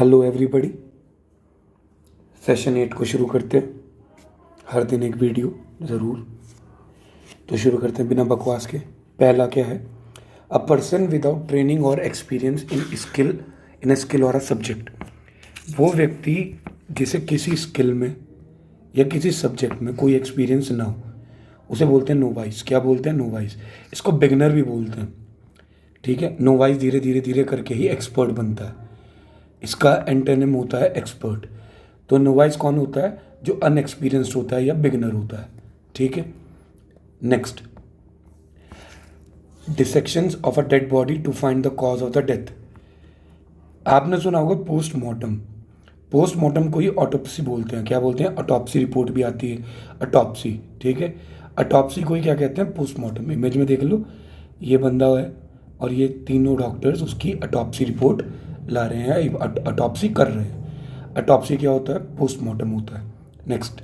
Hello everybody, session 8 को शुरू करते हैं। हर दिन एक वीडियो ज़रूर। तो शुरू करते हैं बिना बकवास के। पहला क्या है? अ पर्सन विदाउट ट्रेनिंग और एक्सपीरियंस इन अ स्किल और अ सब्जेक्ट। वो व्यक्ति जिसे किसी स्किल में या किसी सब्जेक्ट में कोई एक्सपीरियंस ना हो, उसे बोलते हैं नोवाइस। क्या बोलते हैं? नोवाइस। इसको बिगनर भी बोलते हैं। ठीक है, नोवाइस धीरे धीरे धीरे करके ही एक्सपर्ट बनता है। इसका एंटोनिम होता है एक्सपर्ट। तो नोवाइस कौन होता है? जो अनएक्सपीरियंस्ड होता है या बिगनर होता है। ठीक है, next, dissections of a dead body to find the cause of the death. आपने सुना होगा पोस्टमार्टम। पोस्टमार्टम को ही ऑटोप्सी बोलते हैं। क्या बोलते हैं? ऑटोप्सी रिपोर्ट भी आती है, ऑटोप्सी। ठीक है, ऑटोप्सी को ही क्या कहते हैं? पोस्टमार्टम। इमेज में देख लो, ये बंदा है और ये तीनों डॉक्टर्स उसकी ऑटोप्सी रिपोर्ट ला रहे हैं, ऑटोप्सी कर रहे हैं। ऑटोप्सी क्या होता है? पोस्टमार्टम होता है। Next,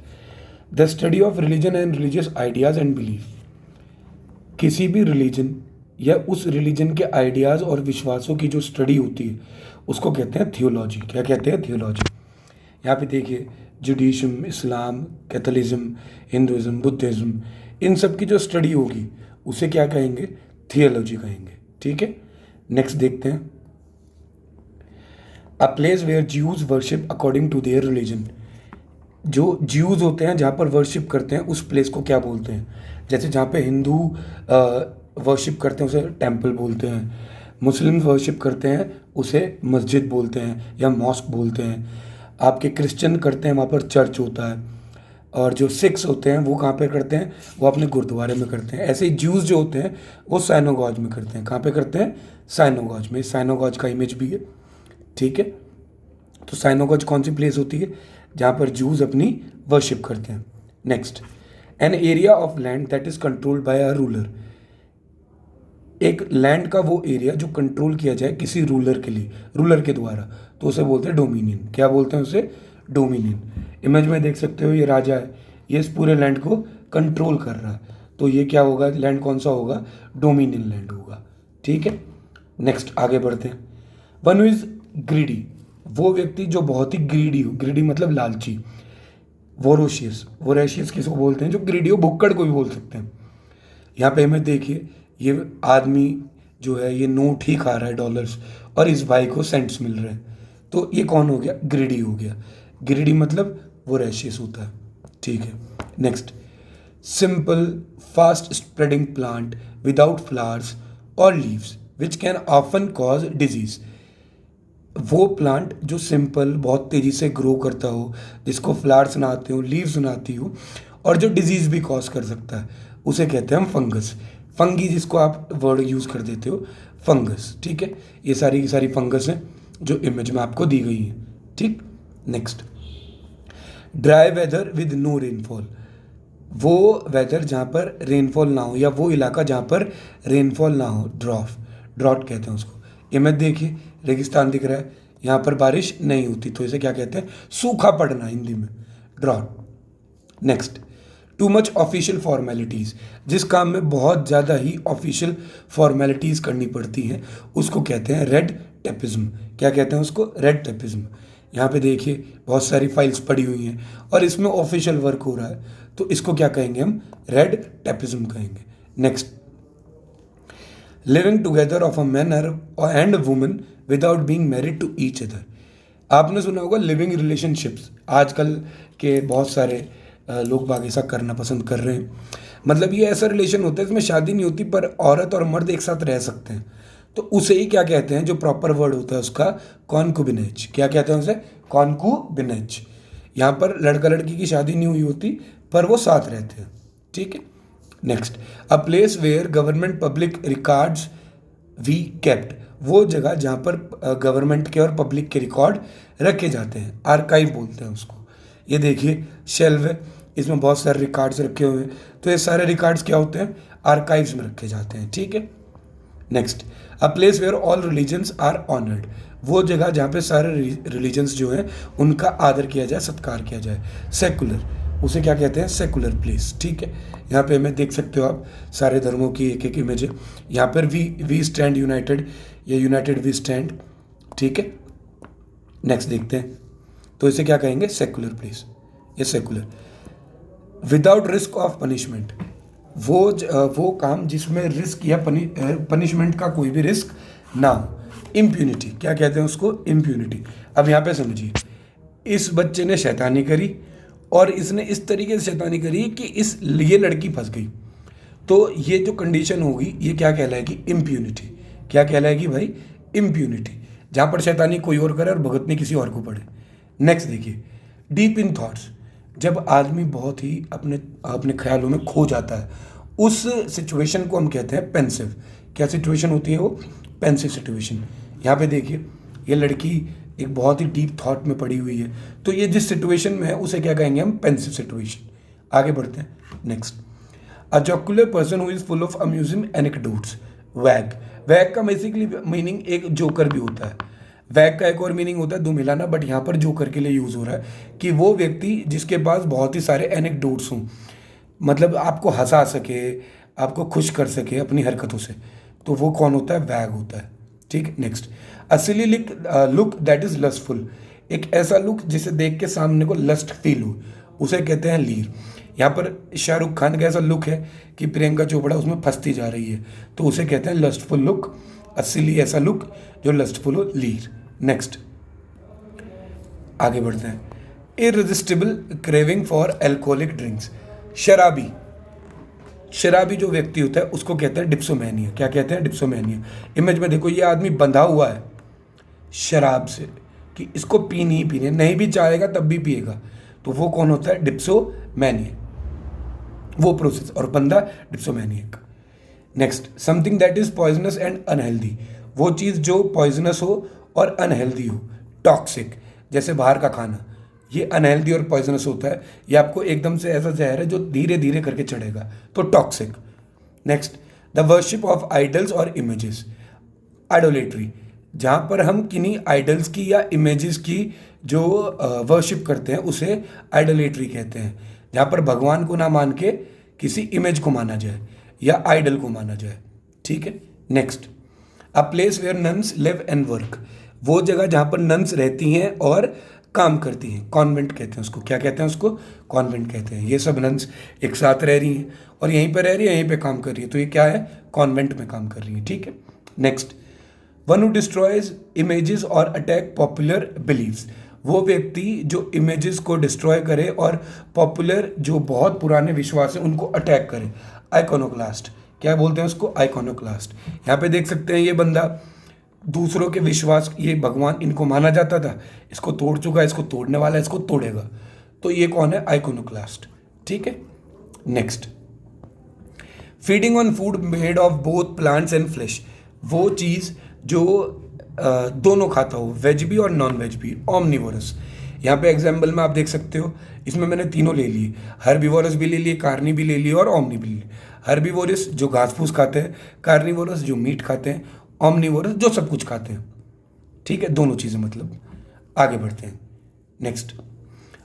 the study of religion and religious ideas and belief. किसी भी रिलीजन या उस रिलीजन के आइडियाज़ और विश्वासों की जो स्टडी होती है उसको कहते हैं थियोलॉजी। क्या कहते हैं? थियोलॉजी। यहाँ पे देखिए, जुडिशम, इस्लाम, कैथोलिज्म, हिंदुज़म, बुद्धिज़्म, इन सब की जो स्टडी होगी उसे क्या कहेंगे? थियोलॉजी कहेंगे। ठीक है, नेक्स्ट देखते हैं। A place where Jews worship according to their religion. जो ज्यूज होते हैं जहाँ पर वर्शिप करते हैं उस प्लेस को क्या बोलते हैं? जैसे जहाँ पे हिंदू वर्शिप करते हैं उसे टेम्पल बोलते हैं, मुस्लिम वर्शिप करते हैं उसे मस्जिद बोलते हैं या मॉस्क बोलते हैं, आपके क्रिश्चियन करते हैं वहाँ पर चर्च होता है, और जो सिख्स होते हैं वो कहाँ पे करते हैं? वो अपने गुरुद्वारे में करते हैं। ऐसे ही ज्यूज जो होते हैं वो साइनोगॉज में करते हैं। कहाँ पे करते हैं? साइनोगॉज में। साइनोगॉज का इमेज भी है। ठीक है, तो साइनोगॉज कौन सी प्लेस होती है? जहाँ पर जूज अपनी वर्शिप करते हैं। Next, an area of land that is controlled by a ruler. एक लैंड का वो एरिया जो कंट्रोल किया जाए किसी रूलर के लिए, रूलर के द्वारा, तो उसे बोलते हैं डोमिनियन। क्या बोलते हैं उसे? डोमिनियन। इमेज में देख सकते हो, ये राजा है, ये इस पूरे लैंड को कंट्रोल कर रहा है, तो ये क्या होगा? लैंड कौन सा होगा? डोमिनियन लैंड होगा। ठीक है, नेक्स्ट आगे बढ़ते हैं। One is greedy. वो व्यक्ति जो बहुत ही ग्रीडी हो, ग्रीडी मतलब लालची। वोरोशियस, वोरेशियस किसको बोलते हैं? जो ग्रीडी हो, भुक्कड़ को भी बोल सकते हैं। यहाँ पे हमें देखिए, ये आदमी जो है ये नोट ही खा रहा है, डॉलर्स, और इस भाई को सेंट्स मिल रहे हैं, तो ये कौन हो गया? ग्रीडी हो गया। ग्रीडी मतलब वोरेशियस होता है। ठीक है, next, simple fast spreading plant without flowers और leaves which can often cause disease. वो प्लांट जो सिंपल बहुत तेज़ी से ग्रो करता हो, जिसको फ्लावर्स ना आते हो, लीव्स ना आती हो, और जो डिजीज़ भी कॉज कर सकता है, उसे कहते हैं हम फंगस। फंगी, जिसको आप वर्ड यूज़ कर देते हो, फंगस। ठीक है, ये सारी की सारी फंगस हैं जो इमेज में आपको दी गई है। ठीक, next, dry weather with no rainfall. वो वेदर जहाँ पर रेनफॉल ना हो, या वो इलाका जहाँ पर रेनफॉल ना हो, ड्रॉट कहते हैं उसको। इमेज देखिए, रेगिस्तान दिख रहा है, यहाँ पर बारिश नहीं होती, तो इसे क्या कहते हैं? सूखा पड़ना, हिंदी में drought. Next, too much official formalities. जिस काम में बहुत ज़्यादा ही ऑफिशियल फॉर्मेलिटीज़ करनी पड़ती हैं उसको कहते हैं रेड टेपिज्म। क्या कहते हैं उसको? Red tapism. यहाँ पे देखिए, बहुत सारी फाइल्स पड़ी हुई हैं और इसमें ऑफिशियल वर्क हो रहा है, तो इसको क्या कहेंगे हम? रेड टेपिज्म कहेंगे। Next, living together of a man and a woman without being married to each other. आपने सुना होगा लिविंग रिलेशनशिप्स। आजकल के बहुत सारे लोग बाग ऐसा करना पसंद कर रहे हैं। मतलब ये ऐसा रिलेशन होता है इसमें शादी नहीं होती पर औरत और मर्द एक साथ रह सकते हैं, तो उसे ही क्या कहते हैं? जो प्रॉपर वर्ड होता है उसका, कॉन्कुबिनेज। क्या कहते हैं उसे? कॉन्कुबिनेज। यहाँ पर लड़का लड़की की शादी नहीं हुई होती पर वो साथ रहते हैं। ठीक है, next, a place where government public records we kept. वो जगह जहाँ पर गवर्नमेंट के और पब्लिक के रिकॉर्ड रखे जाते हैं, आर्काइव बोलते हैं उसको। ये देखिए, शेल्व है, इसमें बहुत सारे रिकॉर्ड्स रखे हुए हैं, तो ये सारे रिकॉर्ड्स क्या होते हैं? आर्काइव्स में रखे जाते हैं। ठीक है, next, a place where all religions are honoured. वो जगह जहाँ पे सारे रिलीजन्स जो हैं उनका आदर किया जाए, सत्कार किया जाए। सेकुलर, उसे क्या कहते हैं? Secular place. ठीक है, यहाँ पे हमें देख सकते हो आप, सारे धर्मों की एक एक इमेज है। यहाँ पर वी स्टैंड यूनाइटेड, या यूनाइटेड वी स्टैंड। ठीक है, नेक्स्ट देखते हैं, तो इसे क्या कहेंगे, सेकुलर प्लेस, ये secular. Without risk of punishment, वो काम जिसमें रिस्क या पनिशमेंट का कोई भी रिस्क ना हो। इम्प्यूनिटी, क्या कहते हैं उसको, इम्प्यूनिटी। अब यहाँ पे समझिए, इस बच्चे ने शैतानी करी और इसने इस तरीके से शैतानी करी कि ये लड़की फंस गई, तो ये जो कंडीशन होगी ये क्या कहलाएगी, इम्प्यूनिटी। क्या कहलाएगी भाई, इम्प्यूनिटी, जहाँ पर शैतानी कोई और करे और भुगतनी किसी और को पड़े। नेक्स्ट देखिए, डीप इन थॉट्स, जब आदमी बहुत ही अपने ख्यालों में खो जाता है, उस सिचुएशन को हम कहते हैं पेंसिव। क्या सिचुएशन होती है वो, पेंसिव सिचुएशन। यहाँ पे देखिए, ये लड़की एक बहुत ही डीप थॉट में पड़ी हुई है, तो ये जिस सिचुएशन में है उसे क्या कहेंगे हम, पेंसिव सिचुएशन। आगे बढ़ते हैं, next. A jocular person who is full of amusing anecdotes, wag. Wag का बेसिकली मीनिंग एक जोकर भी होता है। वैग का एक और मीनिंग होता है दुमिलाना, बट यहाँ पर जोकर के लिए यूज़ हो रहा है कि वो व्यक्ति जिसके पास बहुत ही सारे एनेक्डोट्स हों, मतलब आपको हंसा सके, आपको खुश कर सके अपनी हरकतों से, तो वो कौन होता है, वैग होता है। ठीक है, next. A silly look that is lustful, एक ऐसा लुक जिसे देख के सामने को लस्ट फील हो, उसे कहते हैं लीर। यहाँ पर शाहरुख खान का ऐसा लुक है कि प्रियंका चोपड़ा उसमें फंसती जा रही है, तो उसे कहते हैं लस्टफुल लुक। असली ऐसा लुक जो लस्टफुल हो, लीर। नेक्स्ट, आगे बढ़ते हैं। इररेजिस्टिबल क्रेविंग फॉर एल्कोहलिक ड्रिंक्स, शराबी। शराबी जो व्यक्ति होता है उसको कहते हैं डिप्सोमैनिया। क्या कहते हैं, डिप्सोमैनिया। इमेज में देखो, ये आदमी बंधा हुआ है शराब से कि इसको पीनी ही पीनी है, नहीं भी चाहेगा तब भी पिएगा, तो वो कौन होता है, डिप्सोमैनिया, वो प्रोसेस, और बंदा dipsomaniac. Next, something that is poisonous and unhealthy, वो चीज़ जो पॉइजनस हो और अनहेल्दी हो। टॉक्सिक, जैसे बाहर का खाना, ये अनहेल्दी और पॉइजनस होता है, ये आपको एकदम से ऐसा जहर है जो धीरे धीरे करके चढ़ेगा, तो toxic. Next, the worship of idols और इमेजेस, आइडोलेट्री, जहाँ पर हम किन्हीं आइडल्स की या इमेजेस की जो वर्शिप करते हैं उसे आइडोलेट्री कहते हैं, जहाँ पर भगवान को ना मान के किसी इमेज को माना जाए या आइडल को माना जाए। ठीक है, next. A place where nuns live and work, वो जगह जहाँ पर नन्स रहती हैं और काम करती हैं, कॉन्वेंट कहते हैं उसको। क्या कहते हैं उसको, कॉन्वेंट कहते हैं। ये सब नन्स एक साथ रह रही हैं और यहीं पर रह रही है, यहीं पे काम कर रही है, तो ये क्या है, कॉन्वेंट में काम कर रही है। ठीक है, next. One who destroys images और अटैक पॉपुलर बिलीव्स, वो व्यक्ति जो इमेजेस को डिस्ट्रॉय करे और पॉपुलर जो बहुत पुराने विश्वास हैं उनको अटैक करे, आइकोनोक्लास्ट। क्या बोलते हैं उसको, आइकोनोक्लास्ट। यहाँ पे देख सकते हैं ये बंदा दूसरों के विश्वास, ये भगवान इनको माना जाता था, इसको तोड़ चुका है, इसको तोड़ने वाला है, इसको तोड़ेगा, तो ये कौन है, आइकोनोक्लास्ट। ठीक है, next. Feeding on food made of both plants and flash, वो चीज़ जो दोनों खाता हो, वेज भी और नॉन वेज भी, ओमनिवोरस। यहाँ पे एग्जाम्पल में आप देख सकते हो, इसमें मैंने तीनों ले लिए, हर्बीवोरस भी ले लिए, कार्नी भी ले लिए और ओमनी भी ले लिए। हर्बीवोरस जो घास फूस खाते हैं, कार्निवोरस जो मीट खाते हैं, ओमनिवोरस जो सब कुछ खाते हैं। ठीक है, दोनों चीज़ें मतलब। आगे बढ़ते हैं, next.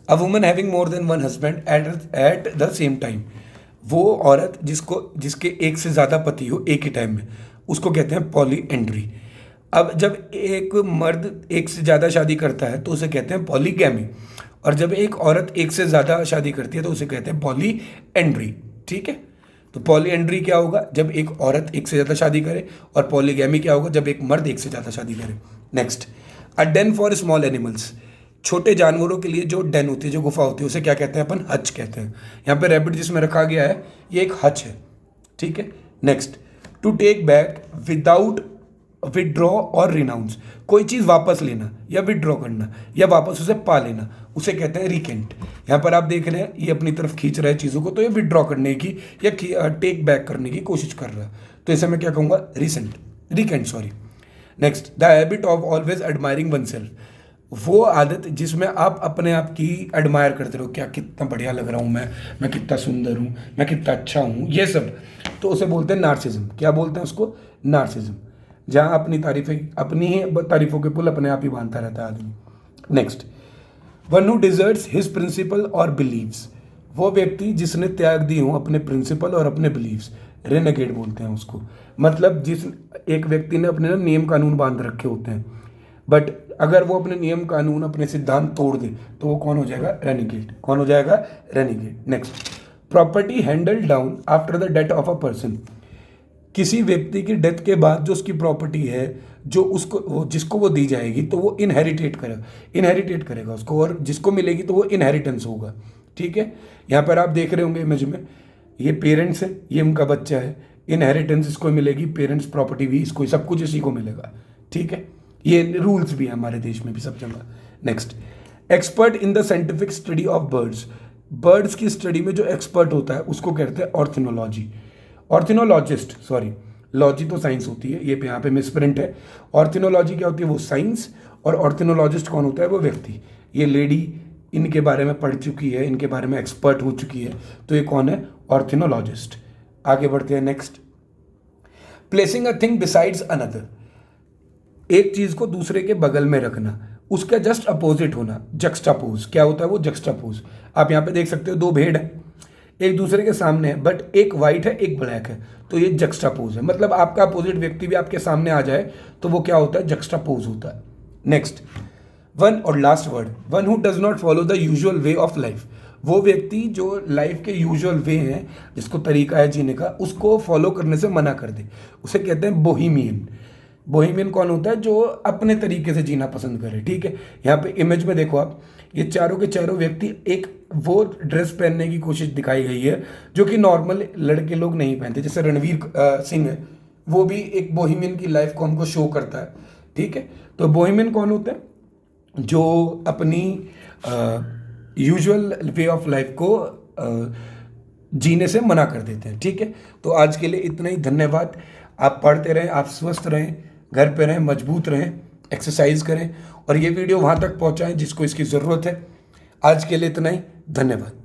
A woman having more than one husband at the same time, वो औरत जिसके एक से ज़्यादा पति हो एक ही टाइम में, उसको कहते हैं पॉलीएंड्री। अब जब एक मर्द एक से ज़्यादा शादी करता है तो उसे कहते हैं पॉलीगैमी, और जब एक औरत एक से ज़्यादा शादी करती है तो उसे कहते हैं पॉलीएंड्री। ठीक है, तो पॉलीएंड्री क्या होगा, जब एक औरत एक से ज़्यादा शादी करे, और पॉलीगैमी क्या होगा, जब एक मर्द एक से ज़्यादा शादी करे। Next. A den for small animals, छोटे जानवरों के लिए जो डेन होती है, जो गुफा होती है, उसे क्या कहते हैं अपन, हच कहते हैं। यहाँ पे रैबिट जिसमें रखा गया है ये एक हच है। ठीक है, next. To take back without withdraw और रिनाउंस, कोई चीज़ वापस लेना या विड्रॉ करना या वापस उसे पा लेना, उसे कहते हैं रिकेंट। यहाँ पर आप देख रहे हैं ये अपनी तरफ खींच रहा है चीज़ों को, तो ये विड्रॉ करने की या टेक बैक करने की कोशिश कर रहा है, तो इसे मैं क्या कहूँगा, recant sorry. Next. The habit of always admiring oneself, वो आदत जिसमें आप अपने आप की एडमायर करते रहो, क्या कितना बढ़िया लग रहा हूँ मैं कितना सुंदर हूँ, मैं कितना अच्छा हूँ, ये सब, तो उसे बोलते हैं नार्सिज्म। क्या बोलते हैं उसको, नार्सिज्म, जहाँ अपनी ही तारीफों के पुल अपने आप ही बांधता रहता है आदमी। Next. One who deserts his principle और बिलीव्स, वो व्यक्ति जिसने त्याग दी हो अपने प्रिंसिपल और अपने बिलीव्स, रेनेगेड बोलते हैं उसको। मतलब जिस एक व्यक्ति ने अपने नियम कानून बांध रखे होते हैं, बट अगर वो अपने नियम कानून अपने सिद्धांत तोड़ दे तो वो कौन हो जाएगा? रेनिगेट। कौन हो जाएगा? Renegade. Next, property handed down after the death of a person. किसी व्यक्ति की डेथ के बाद जो उसकी प्रॉपर्टी है, जो उसको जिसको वो दी जाएगी तो वो इनहेरिटेट करेगा उसको, और जिसको मिलेगी तो वो इनहेरिटेंस होगा। ठीक है, यहाँ पर आप देख रहे होंगे इमेज में, ये पेरेंट्स है, ये उनका बच्चा है, इनहेरिटेंस इसको मिलेगी, पेरेंट्स प्रॉपर्टी भी इसको, सब कुछ इसी को मिलेगा। ठीक है, ये रूल्स भी है हमारे देश में भी सब जगह। Next, expert in the scientific study of birds. Birds की स्टडी में जो एक्सपर्ट होता है उसको कहते हैं ऑर्थिनोलॉजी, ऑर्थिनोलॉजिस्ट, सॉरी, लॉजी तो साइंस होती है, ये यहाँ पे मिसप्रिंट है। ऑर्थिनोलॉजी क्या होती है? वो साइंस, और ऑर्थिनोलॉजिस्ट कौन होता है? वो व्यक्ति। ये लेडी इनके बारे में पढ़ चुकी है, इनके बारे में एक्सपर्ट हो चुकी है, तो ये कौन है? ऑर्थिनोलॉजिस्ट। आगे बढ़ते हैं। Next, placing a thing besides another. एक चीज को दूसरे के बगल में रखना, उसका जस्ट अपोजिट होना, जक्स्टापोज। क्या होता है वो? जक्स्टापोज। आप यहाँ पे देख सकते हो, दो भेड़ है, एक दूसरे के सामने है, बट एक वाइट है एक ब्लैक है, तो ये जक्स्टापोज है। मतलब आपका अपोजिट व्यक्ति भी आपके सामने आ जाए तो वो क्या होता है? जक्स्टापोज होता है। नेक्स्ट, वन और last word, one who does not follow the usual way of life. वो व्यक्ति जो लाइफ के यूजुअल वे हैं, जिसको तरीका है जीने का, उसको फॉलो करने से मना कर दे, उसे कहते हैं बोहिमियन। बोहिमियन कौन होता है? जो अपने तरीके से जीना पसंद करे। ठीक है, यहाँ पे इमेज में देखो आप, ये चारों के चारों व्यक्ति एक वो ड्रेस पहनने की कोशिश दिखाई गई है जो कि नॉर्मल लड़के लोग नहीं पहनते। जैसे रणवीर सिंह है, वो भी एक बोहिमियन की लाइफ को हमको शो करता है। ठीक है, तो बोहिमियन कौन होता है? जो अपनी यूजुअल वे ऑफ लाइफ को जीने से मना कर देते हैं। ठीक है, तो आज के लिए इतना ही। धन्यवाद। आप पढ़ते रहें, आप स्वस्थ रहें, घर पे रहें, मजबूत रहें, एक्सरसाइज करें, और ये वीडियो वहाँ तक पहुँचाएं जिसको इसकी ज़रूरत है। आज के लिए इतना ही। धन्यवाद।